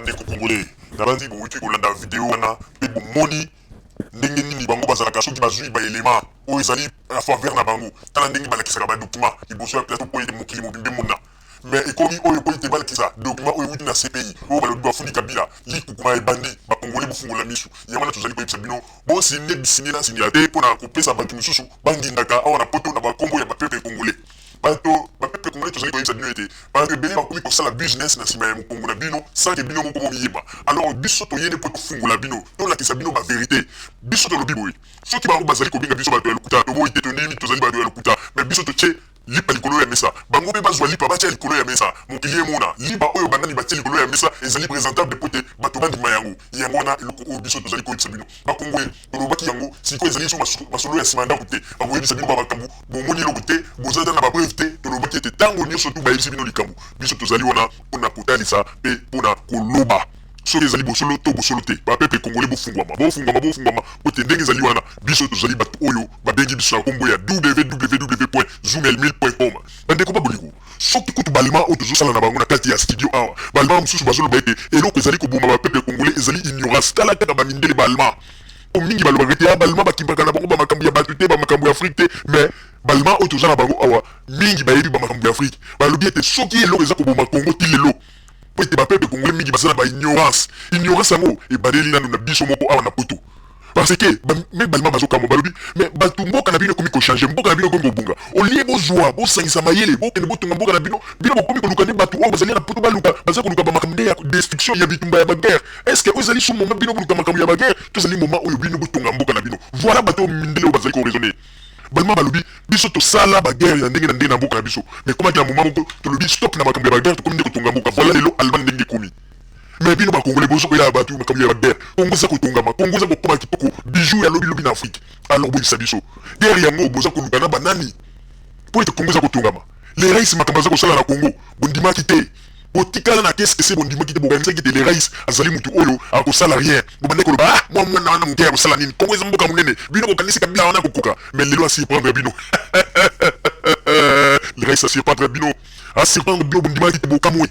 ndeko congolais nabandi bowuti kolanda video wana mpe bomoni ndenge nini bango bazalaka soki bazwi baelema oyo ezali na faveur na bango tala ndenge balakisaka badocument liboso ya plateau po ete mokili mobimbe mona mais ekomi oyo po ete balakisa document oyo euti na CPI oyo balobi bafundi kabila likukuma ebandi bakongole bofungola misu yango wana tozali koyebisa bino bosinde bisini na sinila te mpona kopesa bato mosusu bangindaka awa na poto na bakombo ya bapepe congolais bato bapepe congolais tozali koyebisa bino ete bato ebele bakomi kosala business na nsima ya mokongo na bino sans ke bino moko bomiyeba alors biso toyende mpo tofungola bino tolakisa bino baverité biso tolobi boye soki bango bazali kobenga biso bato ya lokuta toboyi te tondimi tozali bato ya lokuta mais biso totie lipa likolo ya mesa bango mpe bazwa lipa batia likolo ya mesa mokili emona lipa oyo banani batie likolo ya mesa ezali présentable po te bato bandima yango yango wana eloko oyo biso tozali koyebisa bino bakongwe tolobaki yango sikoyo ezali so masolo ya nsima ndako te bakoyebisa bino bamakambo bomoni eloko te bozali ta na babreve te tolobaki ete ntango nyonso tu bayebisi bino likambo biso tozali wana mpona kotalisa mpe mpona koloba soki ezali bosolo to bosolo te bapepe congolais bofungwama po te ndenge ezali wana biso tozali bato oyo babengi biso na nkombo ya www.zoomel1000.com bandeko baboliko soki kutu balema oyo tozosala na bango na kati ya studio awa balema mosusu bazoloba ete eloko ezali koboma bapepe congolais ezali ignorance tala kaka bamindele balema o mingi balobaka ete balema bakimbaka na bango bamakambo ya bato te bamakambo ya afrique te mais balema oyo toza na bango awa mingi bayebi bamakambo ya afrique balobi ete soki eloko eza koboma congo ti lelo po ete bapepe congolais mingi baza na baignorance yango ebandeli nanu na biso moko awa na poto parce que me balima bazokamba balobi mais bato mboka na bino ekomi kochange mboka na bino ekomi kobunga olie bozwa bosangisa mayele bokende botonga mboka na bino bokomi koluka nde bato oyo bazali na poto baluka baza koluka bamakambo nde ya destruction ya bitumba ya baguerre est ce que oyo ezali so moma bino boluka makambo ya baguerre tozali moma oyo bino botonga mboka na bino voilà bato mindele oyo bazali koraisonne balima balobi biso tosala baguerre ya ndenge na ndenge na mboka na biso mais komaki na moma moko tolobi stop na makambo ya baguerre tokomi nde kotonga mboka voilà lelo allemagne ndenge ekomi mais bino bakongolais bozokoyela bato makambo ya baguerre kongo eza kotongama kongo eza kokoma kitoko bijou ya lobilobi na afrique alors boyisa biso guerre yango boza koluka na banani po ete kongo eza kotongama les rais makambo aza kosala na kongo bondimaki te botikala na kese bondimaki te bokanisaki te les rais azali mutu oyo akosala rien bobande koloba mwana wana moke akosala nini kongo eza mboka monene bino bokanisi kabila wana kokoka mais lelo asirprendre bino les rais asirprendre bino asirprendre bino bondimaki te bokamwe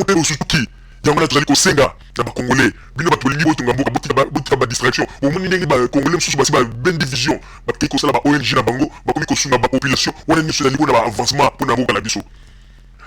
te bosutuki yango na tozali kosenga na bakongolais bino bato bolingi botonga mboka botika badistraction omoni ndenge bakongolais mosusu basi baben division bakei kosala ba ONG na bango bakomi kosunga bapopulation wana nyonso ezali mpona baavancement mpona mboka na biso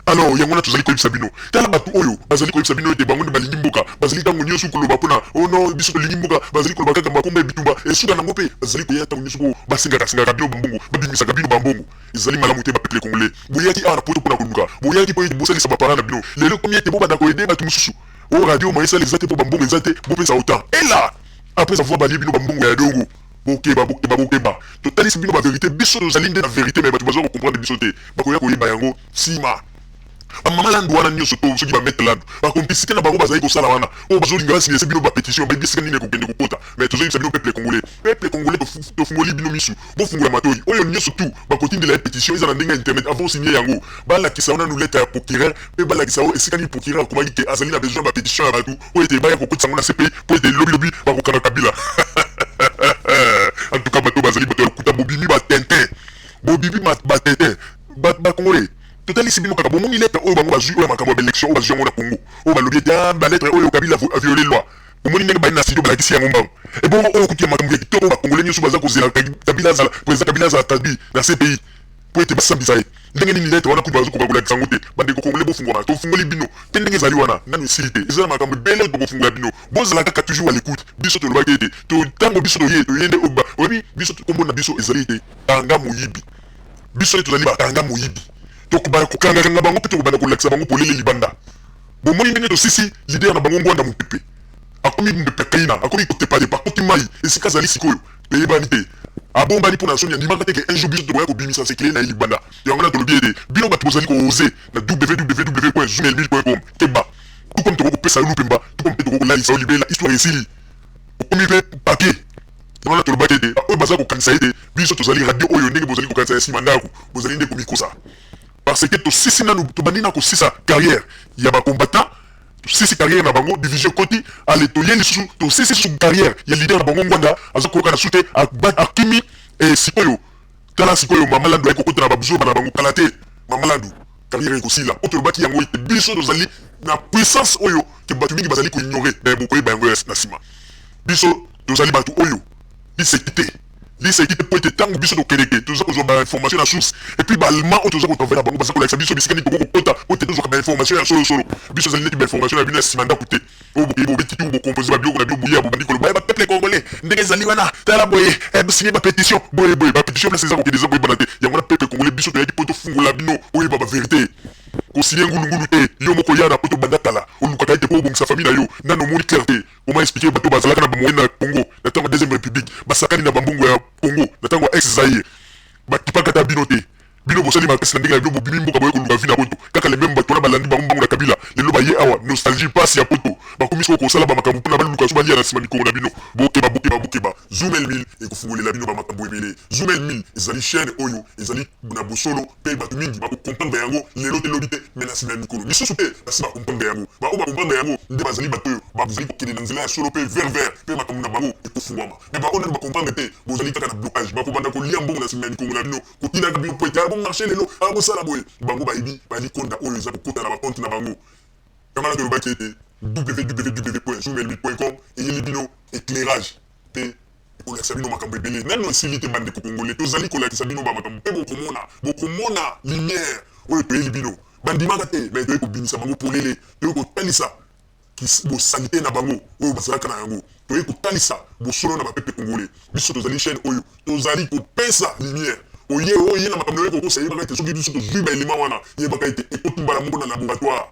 alors yango wana tozali koyebisa bino tala bato oyo bazali koyebisa bino ete bango nde balingi mboka bazali ntango nyonso koloba mpona ono biso tolingi mboka bazali koloba kaka makombo ya bitumba esuka nango mpe bazali koya ntango nyonso po basengaka bino bambongo babimisaka bino bambongo ezali malamu te bapeple congolais boyaki awa na poto mpona koluka boyaki mpo ete bosalisa bapara na bino lelo komi ete bobanda koyede bato mosusu o radio moyesala eza te mpo bambongo eza te bopesa autant ela après avoir balie bino bambongo ya dongo bokeba totalisi bino baverité biso tozali nde na vérité mais bato baza kocomprendre biso te bakoya koyeba yango nsima bamama landu wana nyonso to soki bamete landu bacomplicité na bango bazali kosala wana oyo bazolinga basinyese bino bapétition bayebisika nini ekokende kokota mais tozoyebisa bino peuple congolais tofungoli bino misu bofungola matoi oyo nyonso tu bakotindela pétition eza na ndenge ya internet avant signe yango balakisa wana nuleta ya procureur mpe balakisa oyo esika nini procureur akomaki te azali na besoin bapétition ya bato oyo ete baya kokotisa yango na CPI po ete lobilobi bakokanga kabila en tout cas bato bazali bato ya lokuta bobimi batintin bakongolais totalisi bino kaka bomoni lettre oyo bango bazwi oyo makambo ya baélection oyo bazwi yango na congo oyo balobi ete balettre oyo kabila aviole loi bomoni ndenge bali na studio balakisi yango mbango ebongo oyo kutia makambo ya kitoko bakongolais nyonso baza kozela kabila azala président kabila azala tabi na CPI po ete basambisa ye ndenge nini lettre wana kutu bazokoka kolakisa yango te bandeko congolais bofungwama tofungoli bino te ndenge ezali wana nanu esili te eza na makambo ebele bokofungola bino bozala kaka toujours à l'écoute biso tolobaki ete ntango biso toyende oyebi biso kombo na biso ezali ete tanga moyibi biso nde tozali batanga moyibi tokobana kokangakanga bango mpe tokobana kolakisa bango polele libanda bomoni ndenge tosisi lider na bango ngwanda mopepe akomi mopepe kaina akomi kotepatepa akoti mai esika azali sikoyo toyebani te abombani mpona soni andimaka teke un jour biso tokoya kobimisa sekele na ye libanda yango na tolobi ete bino bato bozali koose na www.zoomel1000.com keba tout comme tokokopesa yo lupemba tout comme mpe tokokolalisa yo libela histoire esili okomi mpe papier yango na tolobaki ete oyo baza kokanisa ete biso tozali radio oyo ndenge bozali kokanisa ya nsima ndako bozali nde komikosa parce que tosisi nanu tobandi na kosisa carrière ya bacombattant tosisi carrière na bango division koti ale toye lisusu tosisi su carrière ya leader na bango ngwanda azokoloka na sute akimi sikoyo tala sikoyo mama landu ayekokota na babuzo bana bango kala te mama landu carrière ekosila o tolobaki yango ete biso tozali na puissance oyo ke bato mingi bazali koignore na bokoyeba yango na nsima biso tozali bato oyo lisekite po ete ntango biso tokeleke toza kozwa bainformation na source epuis baalemand oyo toza kotravaille na bango baza kolakisa biso bisika nini tokokokota po ete tozwaka bainformation ya solosolo biso ezali neti bainformation na bino ya nsima ndako te oyo bokoyi bobetiti oyo bocompose babiloko na bino boya bobandi koloba ye bapeuple congolais ndenge ezali wana tala boye basigne bapétition boye bapétition place eza kokende eza koyebana te yango wana peuple congolais biso toyaki mpo tofungola bino oyeba baverité kosilie ngulungulu te yo moko ya na po tobanda kala olukaka ete mpo obongisa famille na yo nano omoni clair te oma explike bato bazalaka na bamoyen na congo na ntango ya deuxième république basakani na bambongo ya congo na ntango ya ex zaire bakipaka ta bino te bino bosali makasi na ndenge na bino bobimi mboka boye koluka vi na poto kaka le meme bato wana balandi bango mbango na kabila lelo baye awa nostalgie pasi ya poto bakomi soko kosala bamakambo mpona baluka so balia na nsima mikongo na bino bokeba zoom el ekofungolela bino bamakambo ebele zoom el ezali chaîne oyo ezali na bosolo mpe bato mingi bakokomprendre yango lelo te lobi te me na nsima ya mikolo lisusu mpe basi bakomprendre yango baoyo bakomprendre yango nde bazali bato oyo bazali kokende na nzela ya solo mpe vert mpe makambo na bango ekofungwama me baoyo nani bakomprendre te bozali kaka na blocage bakobanda kolia mbongo na nsima ya mikongo na bino kotinaka bino po ete bon marché lelo akosala boye bango bayebi bali konda oyo eza kokota na bakonte na bango kamala tolobaki ete www.zoomel.com eyeli bino éclairage mpe ekolakisa bino makambo ebele nano esili te bandeko congolais tozali kolakisa bino bamakambo mpe bokomona lumière oyo toyeli bino bandimaka te me toyei kobimisa bango polele toyei kotalisa bosanité na bango oyo bazalaka na yango toyei kotalisa bosolo na bapeuple congolais biso tozali chaîne oyo tozali kopesa lumière oye na makambo oyo kokosa yebaka ete soki biso tozwi baelema wana yebaka ete ekotumbala moko na laboratoire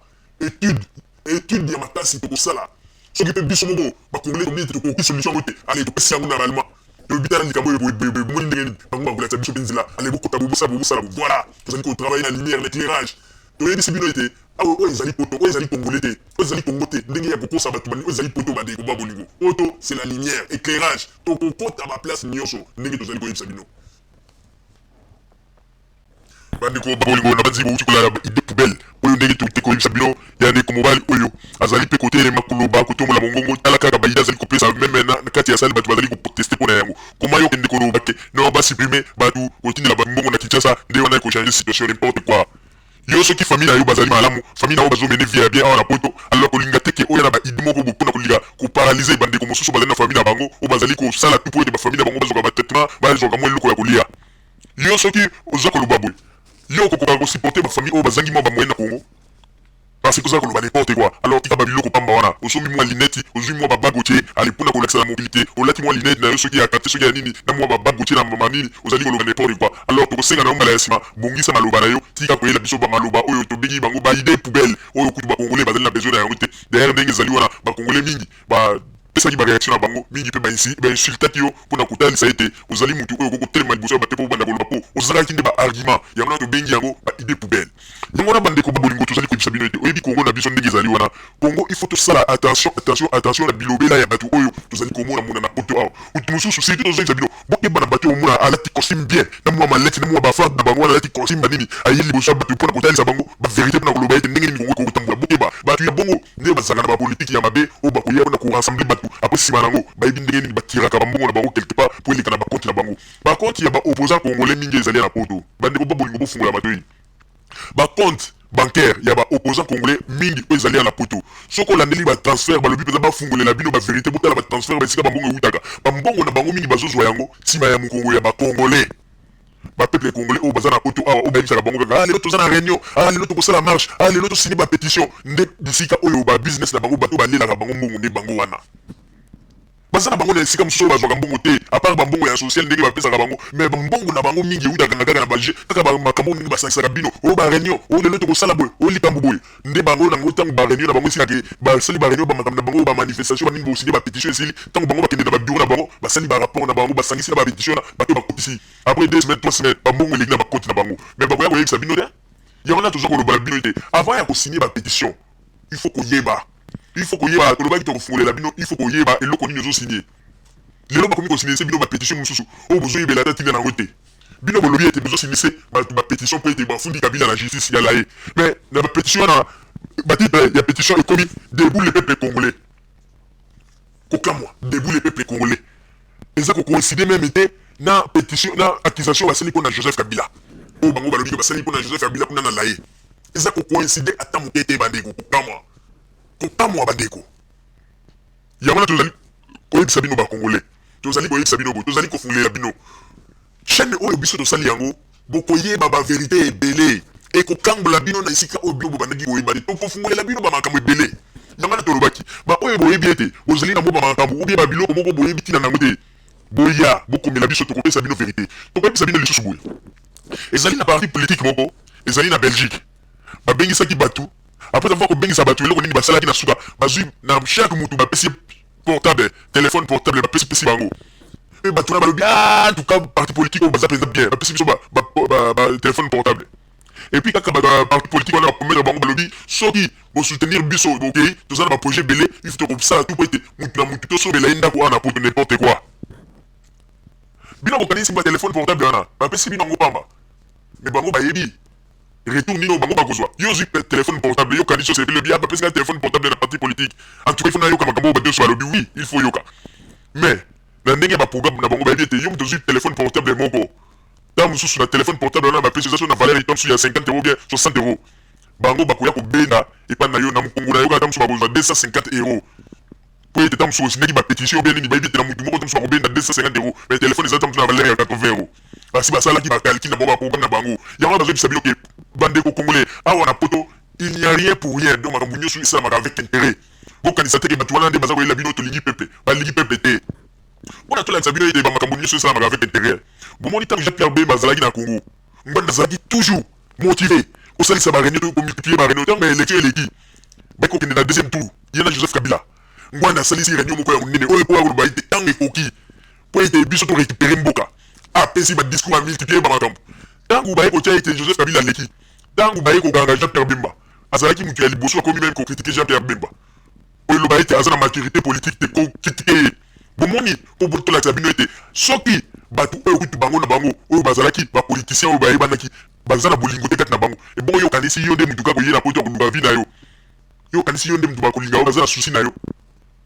étude ya makasi tokosala soki mpe biso moko bakongole tobi ete tokoki solution yango te ale topesi yango na rallement toyebi tala likambo oyo bomoni ndenge nini bango bakolakisa biso mpe nzela ale bokota bobosala voilà tozali kotravaille na lumière l'éclairage toyebisi bino ete oyo ezali poto oyo ezali congolais te oyo ezali congo te ndenge ya kokosa bato bani oyo ezali poto bandeko ba bolingo poto c'est la lumière éclairage tokokota baplace nyonso ndenge tozali koyebisa bino bandeko babolingo na banzi bouti kolala idée poubelle oyo ndenge tokoki koyebisa bino ya ndeko mobali oyo azali mpe kotelema koloba kotombola mongongo tala kaka baida azali kopesa meme na kati ya sale bato bazali koproteste mpona yango koma yo kende koloba ke no basupprime bato kotindela bambongo na kinshasa nde wana ekochange situation n'importe quoi yo soki famille na yo bazali malamu famille na yo bazomene vie ya bien awa na poto alors kolinga te ke oyo na baide moko mpona kolinga koparalyse bandeko mosusu bazali na famille na bango oyo bazali kosala tu po ete bafamille na bango bazwaka batraitement bazwaka mwa eloko ya kolia yo soki oza koloba boye yo okokoka kosupporte bafamille oyo bazangi mwa bamoyen na congo parce que oza koloba n'importe quoi alors tika babiloko pamba wana osombi mwa lineti ozwi mwa babagotie ale mpona kolakisa la mobilité olati mwa lineti na yo soki ya kate soki ya nini na mwa babagotie na manini ozali koloba n'importe quoi alors tokosenga na yo mbala ya nsima bongisa maloba na yo tika koyela biso bamaloba oyo tobengi bango baide poubelle oyo kutu bakongolais bazali na besoin na yango te d'ailleurs ndenge ezali wana bakongolais mingi pesaki bareaction na bango mingi mpe bainsultaki yo mpona kotalisa ete ozali mutu oyo kokotelema liboso ya bato mpo banda koloba mpo ozalaki nde baargument yango na tobengi yango baide poubelle yango wana bandeko babolingo tozali koyebisa bino ete oyebi kongo na biso ndenge ezali wana kongo il faut tosala attention na bilobela ya bato oyo tozali komona mona na poto awa utu mosusu surtout tozoyebisa bino bokeba na bato oyo omona alati costume bien na mwa maleti na mwa bafarde na bango wana alati costume banini ayeli liboso ya bato mpona kotalisa bango baverité mpona koloba ete ndenge nini kongo ekokotambola bokeba bato ya bongo nde bazalaka na bapolitike ya mabe oyo bakoya mpona korassemble bato apres nsima nango bayebi ndenge nini batiraka bambongo na bango quelque part po eleka na bakonti na bango bakonti ya baopposant congolais mingi ezali na poto bandeko babolingo bofungola matoi bakonte bancaire ya baopposant congolais mingi oyo ezali na poto soki olandeli batransfert balobi mpenza bafungolela bino baverité botala batransfert basika bambongo eutaka bambongo na bango mingi bazozwa yango nsima ya mokongo ya bacongolais bapeuple congolais oyo baza na poto awa oyo bayebisaka bango kaka lelo toza na réunion lelo tokosala marche lelo tosini bapétition nde bisika oyo babusiness na bango bato balelaka bango mbongo nde bango wana baza na bango na esika mosusu oyo bazwaka mbongo te apart bambongo ya social ndenge bapesaka bango mais bambongo na bango mingi eutaka kaka na baje kaka bamakambo ndenge basangisaka bino oyo baréunion oyo lelo tokosala boye oyo likambo boye nde bango nango ntango baréunion na bango esikake basali baréunion bamakambo na bango oyo bamanifestation baningi bosinde bapétition esili ntango bango bakende na babureau na bango basali barapport na bango basangisi na bapétition na bato bakotisi après 2 semaines 3 semaines bambongo eleki na bakonti na bango mais bakoya koyebisa bino te yango na toza koloba na bino ete avant ya kosigner bapétition il faut koyeba tolobaki tokofungolela bino il faut koyeba eloko nini ozosigner lelo bakomi kosigner se bino bapétition mosusu oyo bozoyebela ata tinga nango te bino bolobi ete bozosignise bato bapétition mpo ete bafundi kabila na justice yala ye mais na bapétition wana batitre ya pétition ekomi debout le peuple congolais kokamwa debout le peuple congolais eza kocoïncide même ete na pétition na accusation basali mpo na Joseph Kabila oyo bango balobi basali mpo na Joseph Kabila kuna na laye eza kocoïncide ata moke ete bandeko kokamwa kokamwa bandeko yango na tozali koyebisa bino bakongolais tozali koyebisa bino boye tozali kofungolela bino chaîne oyo biso tosali yango bokoyeba baverité ebele ekokangola bino na esika oyo bino bobandaki koyeba te tokofungolela bino bamakambo ebele yango na tolobaki baoyo boyebi ete bozali nango bamakambo obie babiloko moko boyebi ntina nango te boya bokomela biso tokopesa bino verité tokoyebisa bino lisusu boye ezali na parti politique moko ezali na Belgique babengisaki bato après avoir kobengisa bato eloko nini basalaki na suka bazwi na chaque mutu bapesi portable téléphone portable bapesi bango e bato na balobi en tout cas parti politique oyo baza mpenza bien bapesi biso téléphone portable et puis kaka parti politique wana bapromettre bango balobi soki bosoutenir biso bokei toza na baprojet ebele il faut tokosala tout po ete mutu na mutu tosobela ye ndako wana poto n'importe quoi bino bokanisi batelefone portable wana bapesi bino yango pamba me bango bayebi retour nino bango bakozwa yo zwi téléphone portable yo kanisi osepele bia bapesi nga téléphone portable na parti politique en tout cas il faut na yoka makambo oyo badeso balobi oui il faut yoka mais na ndenge ya baprogramme na bango bayebi ete yo moto ozwi téléphone portable moko ta mosusu na téléphone portable wana bapesi eza so na valeur etan mosusu ya 50 € bien 60 €. Bango bakoya kobenda epai na yo na mokongo na yo kaka mosusu bakozwa 250 €. Po ete ta mosusu osindaki bapétition bien nini bayebi ete na motu moko ta mosusu bakobenda 250 €. Mais téléphone eza ta mosusu na valeur ya 80 €. Basi basalaki bakalkile na bango baprogramme na bango yango bazobisa bino ke bandeko congolais awa na poto il n'y a rien pour rien donc makambo nyonso esalamaka avec intérêt bokanisa te ke bato wana nde baza koyela bino tolingi pepe balingi pepe te mpona tolakisa bino ete bamakambo nyonso esalamaka avec intérêt bomoni ntango Jean Pierre Bemba azalaki na Congo ngwanda azalaki toujours motivé kosalisa baréunion to komultiplie baréunion ntango baélection eleki bakokende na deuxième tour ye na Joseph Kabila ngwanda asalisi réunion moko ya monene oyo mpo akoloba ete ntango ekoki mpo ete biso to récupérer mboka apesi badiscours amultiplie bamakambo ntango baye kotia ete Joseph Kabila aleki ntango baye kokanga Jean Pierre Bemba azalaki moto ya liboso akomi même kokritike Jean Pierre Bemba oyo eloba ete aza na maturité politique te kokritike ye bomoni mpo tolakisa bino ete soki bato oyo kutu bango na bango oyo bazalaki bapoliticien oyo bayebanaki baza na bolingo te kati na bango ebongo yokanisi yo nde mutu kaka koye na poto ya koluka vi na yo yokanisi yo nde mutu bakolinga oyo baza na susi na yo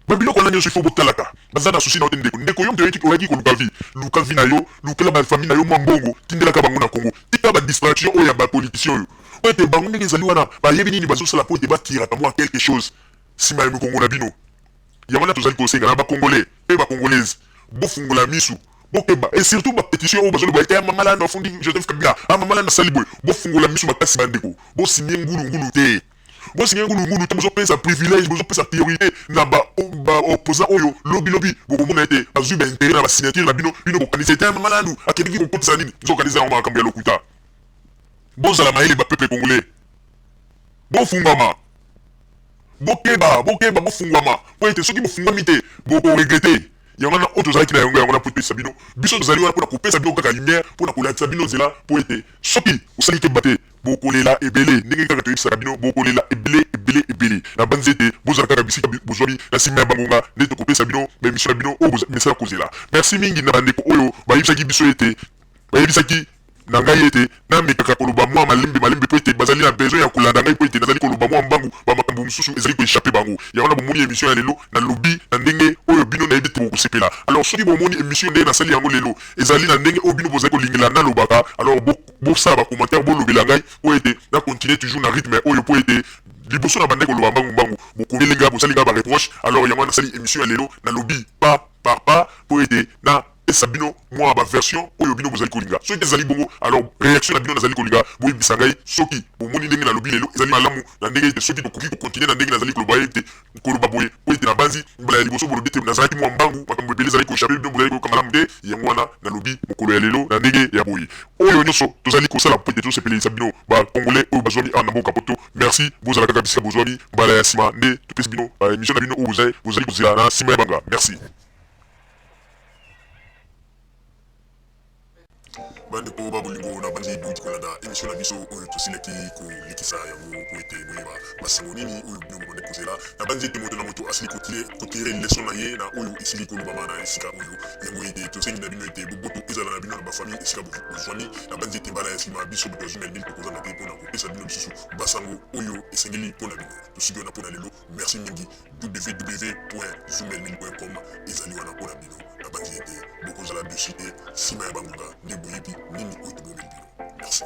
babiloko wana nyonso ifo botalaka baza na susi na yo te ndeko yo moto oyaki koluka vi luka vi na yo lukela bafamille na yo mwa mbongo tindelaka bango na Congo tika badistraction oyo ya bapoliticien oyo oyo ete bango ndenge ezali wana bayebi nini bazosala po ete batiraka mwa quelque chose nsima ya mikongo na bino yango wana tozali kosenga na bacongolais mpe bacongolaise bofungola misu bokeba et surtout bapétition oyo bazoloba ete mamala na afundi Joseph Kabila mamala na sali boye bofungola misu makasi bandeko bosinye ngulungulu te bosinye ngulungulu te bozopesa privilège bozopesa priorité na baopposant oyo lobilobi bokomona ete bazwi baintérêt na basignature na bino bokanisa ete mamalandu akendeki kokotisa nini bozokanisa yango makambo ya lokuta bozala mayele bapeuple congolais bofungama bokeba bofungwama po ete soki bofungwami te bokoregrete yango wana oyo tozalaki na yango yango na po topesa bino biso tozali wana mpona kopesa bino kaka lumière mpona kolakisa bino nzela po ete soki osali keba te bokolela ebele ndenge kaka toyebisaka bino bokolela ebele na banzi ete bozala kaka bisika bozwami na nsima ya bangonga nde tokopesa bino baémission na bino oyo misala kozela merci mingi na bandeko oyo bayebisaki biso ete bayebisaki na ngai ete namekaka koloba mwa malembe po ete bazali na besoin ya kolanda ngai po ete nazali koloba mwa mbangu bamakambo mosusu ezali koéchappe bango yango na bomoni émission ya lelo na lobi na ndenge oyo bino nayebi te bokosepela alors soki bomoni émission ndenge nasali yango lelo ezali na ndenge oyo bino bozali kolingela nalobaka alors bosala bacommentaire bolobela ngai po ete na continue toujours na rythme oyo po ete liboso na bande koloba mbangu bokobelenga bosalinga bareproche alors yango nasali émission ya lelo na lobi pas po ete na esa bino mwa baversion oyo bino bozali kolinga soki ezali bongo alors réaction na bino nazali kolinga boyebisa ngai soki bomoni ndenge nalobi lelo ezali malamu na ndenge ete soki tokoki kokontinue na ndenge nazali koloba ete koloba boye po ete na banzi mbala ya liboso bolobi ete nazalaki mwa mbangu makambo ebele ezali kochape bino bozali koyoka malamu te yango wana nalobi mokolo ya lelo na ndenge ya boye oyo nyonso tozali kosala po ete tosepelisa bino bacongolais oyo bazwami awa na mboka poto merci bozala kaka bisika bozwami mbala ya nsima nde topesi bino émission na bino oyo bozali kozela na nsima ya banga merci. bandeko babolingo na bandi duti kolanda émission na biso oyo tosilaki kolikisa yango po ete boyeba basango nini oyo bino bobande kozela na bandi ete moto na moto asili kotire leson na ye na oyo esili kolobama na esika oyo yango ete tosengi na bino ete boboto ezala na bino na bafamille esika bozwami na bandi ete mbala ya nsima biso boto azwi na nini tokozanga te mpona kopesa bino lisusu basango oyo esengeli mpona bino tosiki wana mpona lelo merci mingi www.zumelmin.com ezali wana mpona bino na bandi ete bokozala dessus te nsima ya bangonga nde boyebi nini oyo tobomeli bino merci.